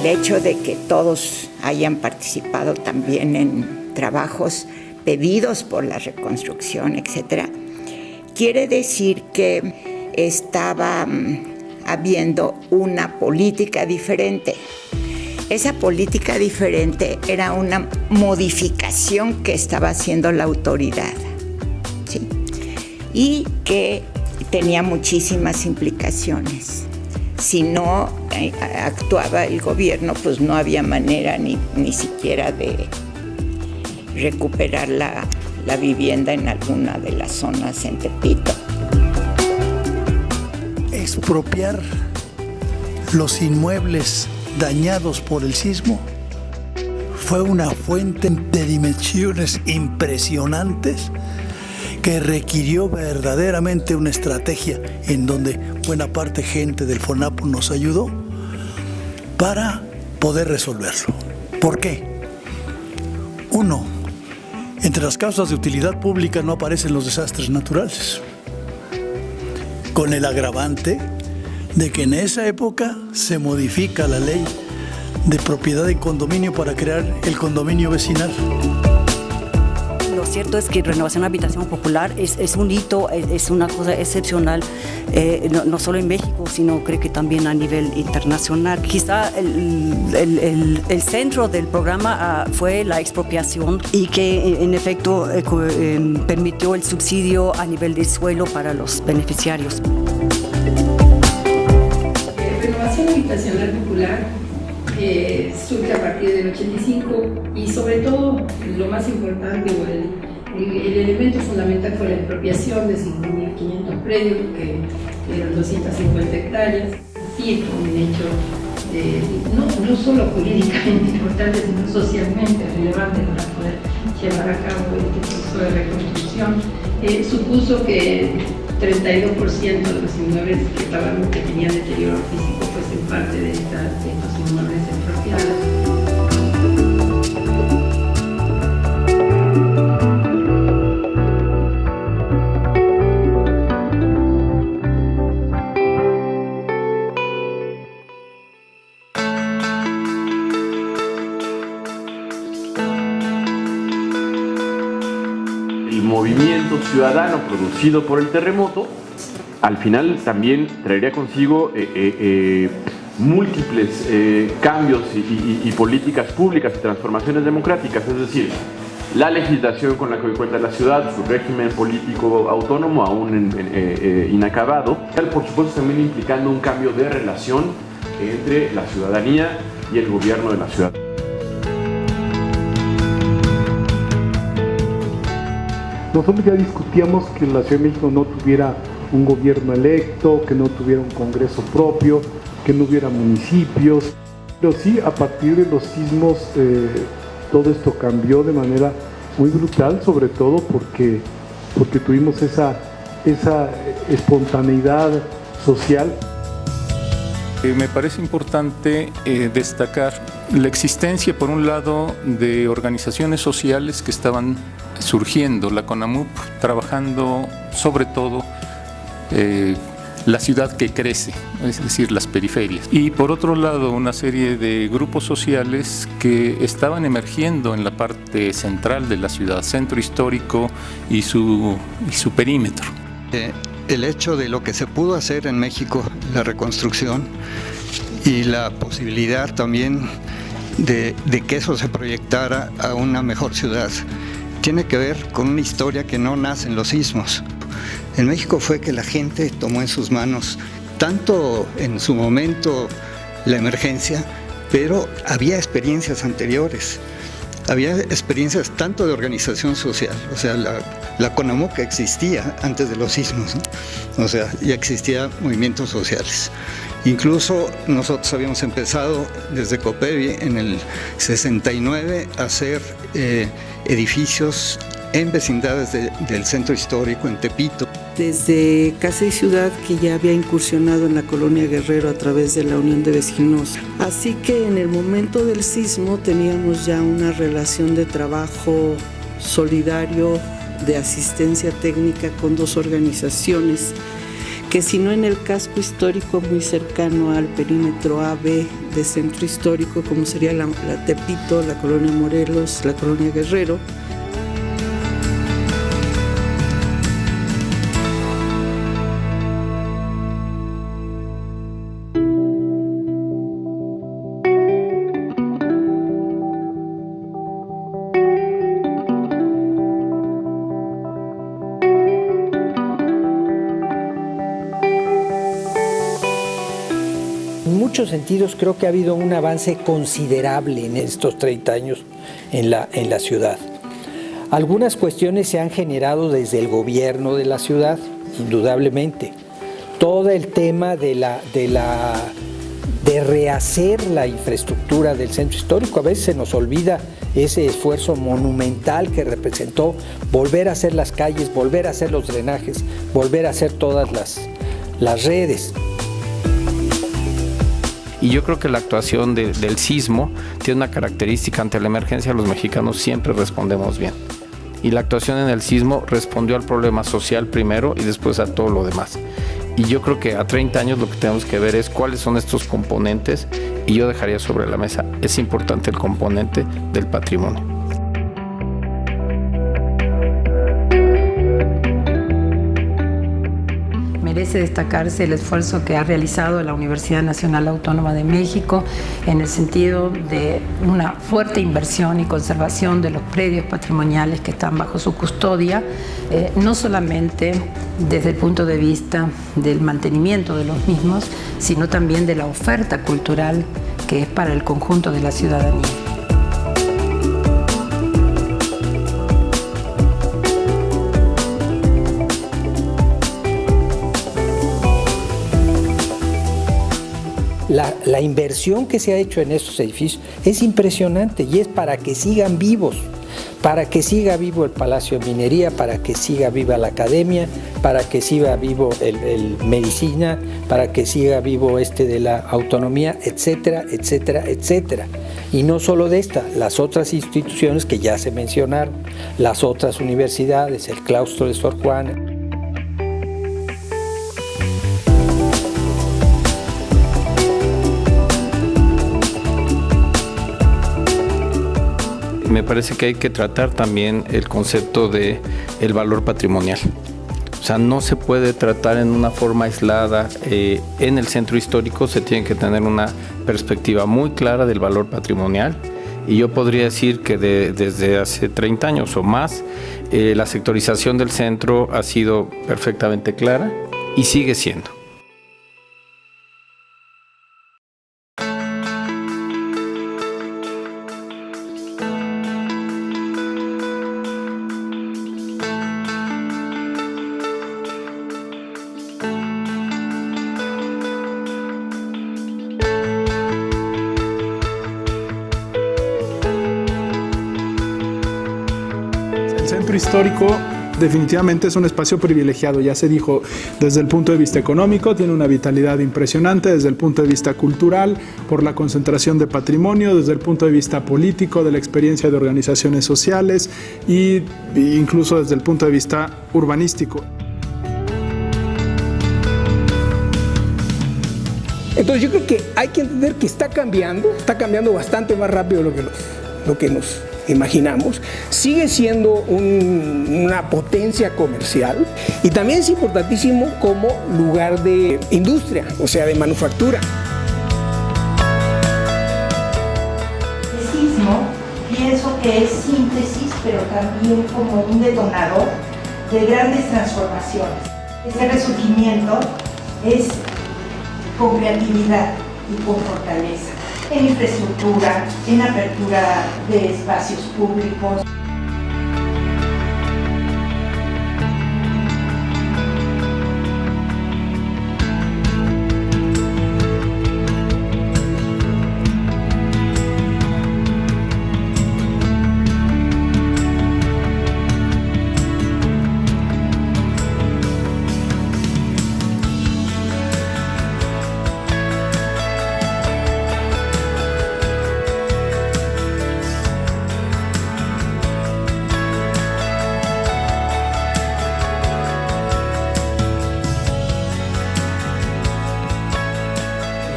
el hecho de que todos hayan participado también en trabajos pedidos por la reconstrucción, etcétera, quiere decir que estaba habiendo una política diferente. Esa política diferente era una modificación que estaba haciendo la autoridad, ¿sí? Y que tenía muchísimas implicaciones. Si no actuaba el gobierno, pues no había manera ni siquiera de recuperar la vivienda en alguna de las zonas en Tepito. Expropiar los inmuebles dañados por el sismo fue una fuente de dimensiones impresionantes que requirió verdaderamente una estrategia en donde buena parte gente del FONAPO nos ayudó para poder resolverlo. ¿Por qué? Uno, entre las causas de utilidad pública no aparecen los desastres naturales, con el agravante de que en esa época se modifica la ley de propiedad de condominio para crear el condominio vecinal. Lo cierto es que Renovación Habitación Popular es un hito, es una cosa excepcional, no solo en México, sino creo que también a nivel internacional. Quizá el centro del programa fue la expropiación y que en efecto permitió el subsidio a nivel de suelo para los beneficiarios. Renovación Habitacional Popular surge a partir del 85 y sobre todo lo más importante o el elemento fundamental fue la expropiación de 5.500 predios, que eran 250 hectáreas, y un hecho no solo jurídicamente importante, sino socialmente relevante para poder llevar a cabo este proceso de reconstrucción. Supuso que 32% de los inmuebles que tenían deterioro físico fuesen parte de estos inmuebles expropiados. El movimiento ciudadano producido por el terremoto, al final también traería consigo múltiples cambios y políticas públicas y transformaciones democráticas, es decir, la legislación con la que hoy cuenta la ciudad, su régimen político autónomo aún inacabado, por supuesto también implicando un cambio de relación entre la ciudadanía y el gobierno de la ciudad. Nosotros ya discutíamos que la Ciudad de México no tuviera un gobierno electo, que no tuviera un congreso propio, que no hubiera municipios. Pero sí, a partir de los sismos, todo esto cambió de manera muy brutal, sobre todo porque tuvimos esa espontaneidad social. Me parece importante destacar la existencia, por un lado, de organizaciones sociales que estaban surgiendo, la CONAMUP trabajando sobre todo la ciudad que crece, es decir, las periferias. Y por otro lado, una serie de grupos sociales que estaban emergiendo en la parte central de la ciudad, centro histórico y su perímetro. El hecho de lo que se pudo hacer en México, la reconstrucción, y la posibilidad también de que eso se proyectara a una mejor ciudad, tiene que ver con una historia que no nace en los sismos. En México fue que la gente tomó en sus manos, tanto en su momento la emergencia, pero había experiencias anteriores. Había experiencias tanto de organización social, o sea, la CONAMUP que existía antes de los sismos, ¿no? O sea, ya existían movimientos sociales. Incluso nosotros habíamos empezado desde COPEVI en el 69 a hacer edificios en vecindades del centro histórico, en Tepito. Desde Casa y Ciudad, que ya había incursionado en la colonia Guerrero a través de la Unión de Vecinos. Así que en el momento del sismo teníamos ya una relación de trabajo solidario, de asistencia técnica con dos organizaciones que si no en el casco histórico muy cercano al perímetro AB de centro histórico, como sería la Tepito, la colonia Morelos, la colonia Guerrero. En muchos sentidos creo que ha habido un avance considerable en estos 30 años en la ciudad. Algunas cuestiones se han generado desde el gobierno de la ciudad, indudablemente. Todo el tema de rehacer la infraestructura del centro histórico, a veces se nos olvida ese esfuerzo monumental que representó volver a hacer las calles, volver a hacer los drenajes, volver a hacer todas las redes. Y yo creo que la actuación del sismo tiene una característica: ante la emergencia los mexicanos siempre respondemos bien. Y la actuación en el sismo respondió al problema social primero y después a todo lo demás. Y yo creo que a 30 años lo que tenemos que ver es cuáles son estos componentes, y yo dejaría sobre la mesa, es importante el componente del patrimonio. Merece destacarse el esfuerzo que ha realizado la Universidad Nacional Autónoma de México en el sentido de una fuerte inversión y conservación de los predios patrimoniales que están bajo su custodia, no solamente desde el punto de vista del mantenimiento de los mismos, sino también de la oferta cultural que es para el conjunto de la ciudadanía. La inversión que se ha hecho en estos edificios es impresionante y es para que sigan vivos, para que siga vivo el Palacio de Minería, para que siga viva la Academia, para que siga vivo el Medicina, para que siga vivo de la Autonomía, etcétera, etcétera, etcétera. Y no solo de las otras instituciones que ya se mencionaron, las otras universidades, el claustro de Sor Juana. Me parece que hay que tratar también el concepto de el valor patrimonial. O sea, no se puede tratar en una forma aislada. En el centro histórico se tiene que tener una perspectiva muy clara del valor patrimonial. Y yo podría decir que desde hace 30 años o más, la sectorización del centro ha sido perfectamente clara y sigue siendo. El centro histórico definitivamente es un espacio privilegiado, ya se dijo, desde el punto de vista económico, tiene una vitalidad impresionante, desde el punto de vista cultural, por la concentración de patrimonio, desde el punto de vista político, de la experiencia de organizaciones sociales e incluso desde el punto de vista urbanístico. Entonces yo creo que hay que entender que está cambiando bastante más rápido de lo que nos imaginamos, sigue siendo una potencia comercial y también es importantísimo como lugar de industria, o sea, de manufactura. El sismo pienso que es síntesis, pero también como un detonador de grandes transformaciones. Este resurgimiento es con creatividad y con fortaleza, en infraestructura, en apertura de espacios públicos.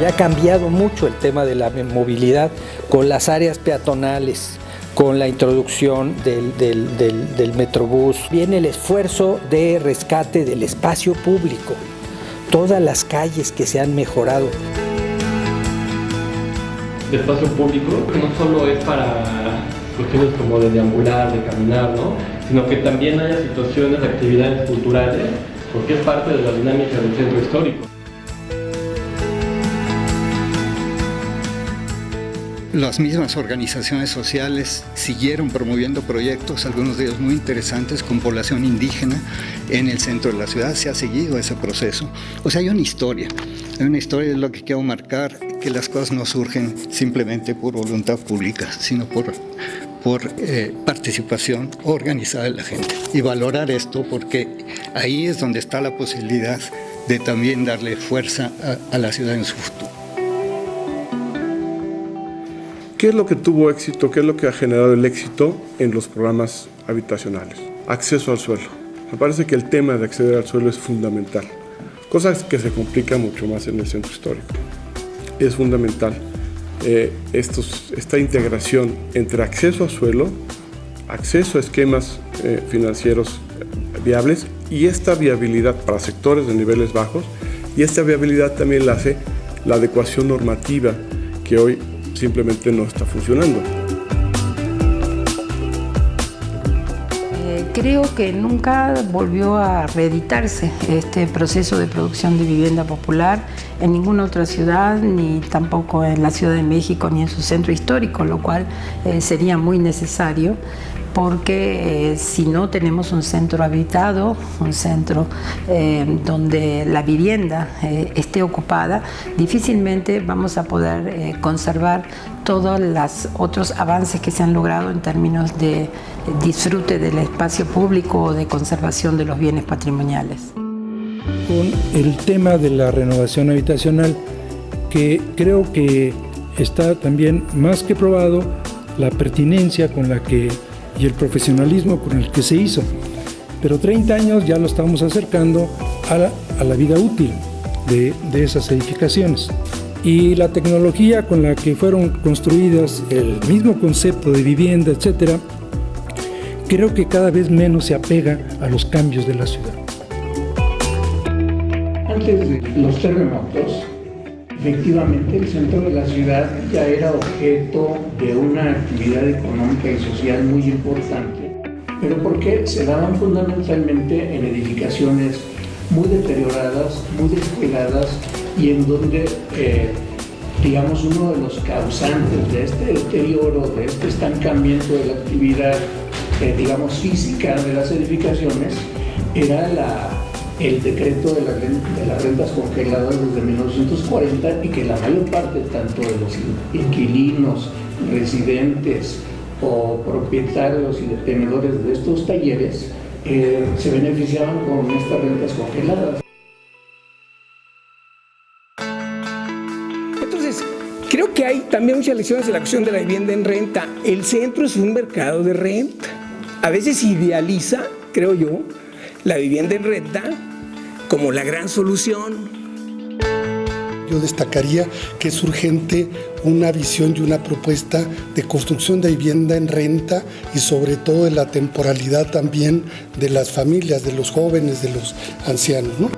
Ya ha cambiado mucho el tema de la movilidad con las áreas peatonales, con la introducción del Metrobús. Viene el esfuerzo de rescate del espacio público, todas las calles que se han mejorado. De espacio público, que no solo es para cuestiones como de deambular, de caminar, ¿no? Sino que también haya situaciones de actividades culturales, porque es parte de la dinámica del centro histórico. Las mismas organizaciones sociales siguieron promoviendo proyectos, algunos de ellos muy interesantes, con población indígena en el centro de la ciudad. Se ha seguido ese proceso. O sea, hay una historia. Hay una historia, es lo que quiero marcar, que las cosas no surgen simplemente por voluntad pública, sino por participación organizada de la gente. Y valorar esto, porque ahí es donde está la posibilidad de también darle fuerza a la ciudad en su futuro. ¿Qué es lo que tuvo éxito? ¿Qué es lo que ha generado el éxito en los programas habitacionales? Acceso al suelo. Me parece que el tema de acceder al suelo es fundamental, cosa que se complica mucho más en el centro histórico. Es fundamental esta integración entre acceso al suelo, acceso a esquemas financieros viables y esta viabilidad para sectores de niveles bajos, y esta viabilidad también la hace la adecuación normativa que hoy simplemente no está funcionando. Creo que nunca volvió a reeditarse este proceso de producción de vivienda popular en ninguna otra ciudad, ni tampoco en la Ciudad de México, ni en su centro histórico, lo cual sería muy necesario, porque si no tenemos un centro habitado, un centro donde la vivienda esté ocupada, difícilmente vamos a poder conservar todos los otros avances que se han logrado en términos de disfrute del espacio público o de conservación de los bienes patrimoniales. Con el tema de la renovación habitacional, que creo que está también más que probado la pertinencia con la que y el profesionalismo con el que se hizo. Pero 30 años ya lo estamos acercando a la vida útil de esas edificaciones. Y la tecnología con la que fueron construidas, el mismo concepto de vivienda, etcétera, creo que cada vez menos se apega a los cambios de la ciudad. Antes de los terremotos, efectivamente el centro de la ciudad ya era objeto de una actividad económica y social muy importante, pero porque se daban fundamentalmente en edificaciones muy deterioradas, muy descuidadas, y en donde, digamos, uno de los causantes de este deterioro, de este estancamiento de la actividad, digamos, física de las edificaciones, era el decreto de las rentas congeladas desde 1940, y que la mayor parte tanto de los inquilinos, residentes o propietarios y detenedores de estos talleres se beneficiaban con estas rentas congeladas. Entonces, creo que hay también muchas lecciones de la cuestión de la vivienda en renta. El centro es un mercado de renta. A veces idealiza, creo yo, la vivienda en renta como la gran solución. Yo destacaría que es urgente una visión y una propuesta de construcción de vivienda en renta, y sobre todo de la temporalidad también de las familias, de los jóvenes, de los ancianos, ¿no?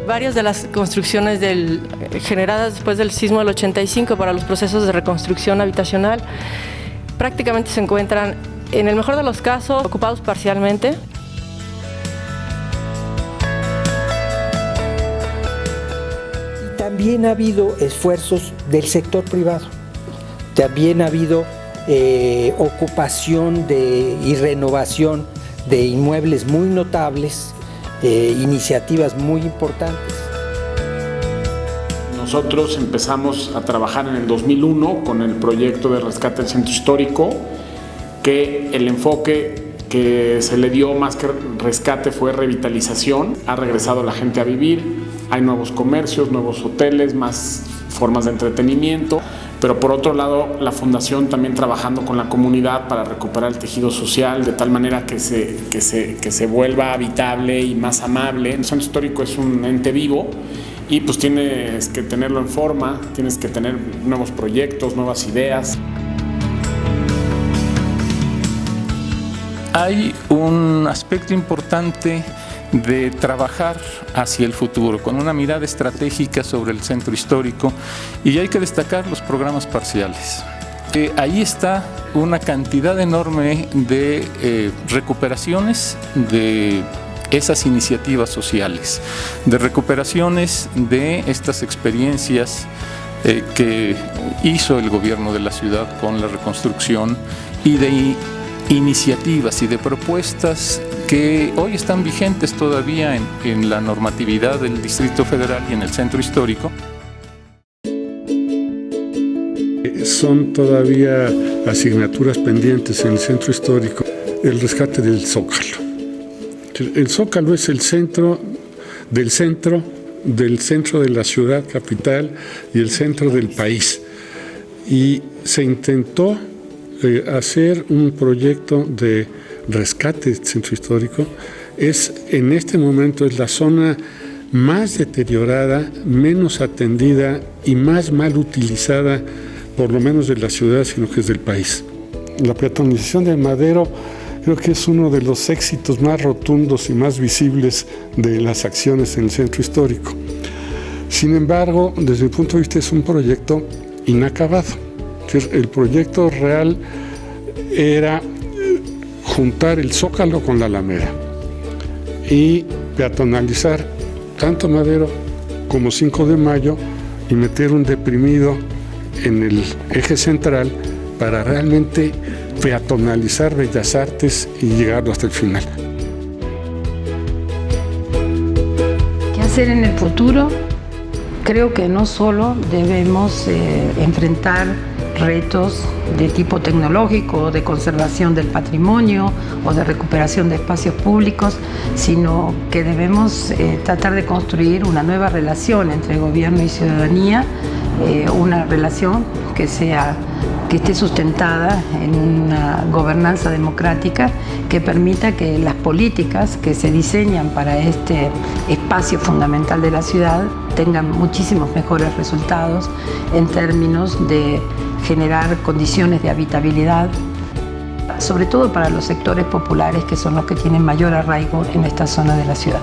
Varias de las construcciones generadas después del sismo del 85 para los procesos de reconstrucción habitacional prácticamente se encuentran, en el mejor de los casos, ocupados parcialmente. También ha habido esfuerzos del sector privado, también ha habido ocupación y renovación de inmuebles muy notables, iniciativas muy importantes. Nosotros empezamos a trabajar en el 2001 con el proyecto de rescate del centro histórico, que el enfoque que se le dio más que rescate fue revitalización. Ha regresado la gente a vivir, hay nuevos comercios, nuevos hoteles, más formas de entretenimiento. pero por otro lado la Fundación también trabajando con la comunidad para recuperar el tejido social de tal manera que se vuelva habitable y más amable. El centro histórico es un ente vivo y pues tienes que tenerlo en forma, tienes que tener nuevos proyectos, nuevas ideas. Hay un aspecto importante de trabajar hacia el futuro, con una mirada estratégica sobre el centro histórico, y hay que destacar los programas parciales. Ahí está una cantidad enorme de recuperaciones de esas iniciativas sociales, de recuperaciones de estas experiencias que hizo el gobierno de la ciudad con la reconstrucción, y de iniciativas y de propuestas que hoy están vigentes todavía en la normatividad del Distrito Federal y en el centro histórico. Son todavía asignaturas pendientes en el centro histórico el rescate del Zócalo. El Zócalo es el centro del centro de la ciudad capital y el centro del país. Y se intentó hacer un proyecto de rescate del centro histórico. En este momento es la zona más deteriorada, menos atendida y más mal utilizada, por lo menos de la ciudad, sino que es del país. La peatonalización de Madero creo que es uno de los éxitos más rotundos y más visibles de las acciones en el centro histórico. Sin embargo, desde mi punto de vista es un proyecto inacabado. El proyecto real era juntar el Zócalo con la Alameda y peatonalizar tanto Madero como 5 de Mayo y meter un deprimido en el eje central para realmente peatonalizar Bellas Artes y llegarlo hasta el final. ¿Qué hacer en el futuro? Creo que no solo debemos enfrentar retos de tipo tecnológico, de conservación del patrimonio o de recuperación de espacios públicos, sino que debemos tratar de construir una nueva relación entre gobierno y ciudadanía, una relación que esté sustentada en una gobernanza democrática que permita que las políticas que se diseñan para este espacio fundamental de la ciudad tengan muchísimos mejores resultados en términos de generar condiciones de habitabilidad, sobre todo para los sectores populares que son los que tienen mayor arraigo en esta zona de la ciudad.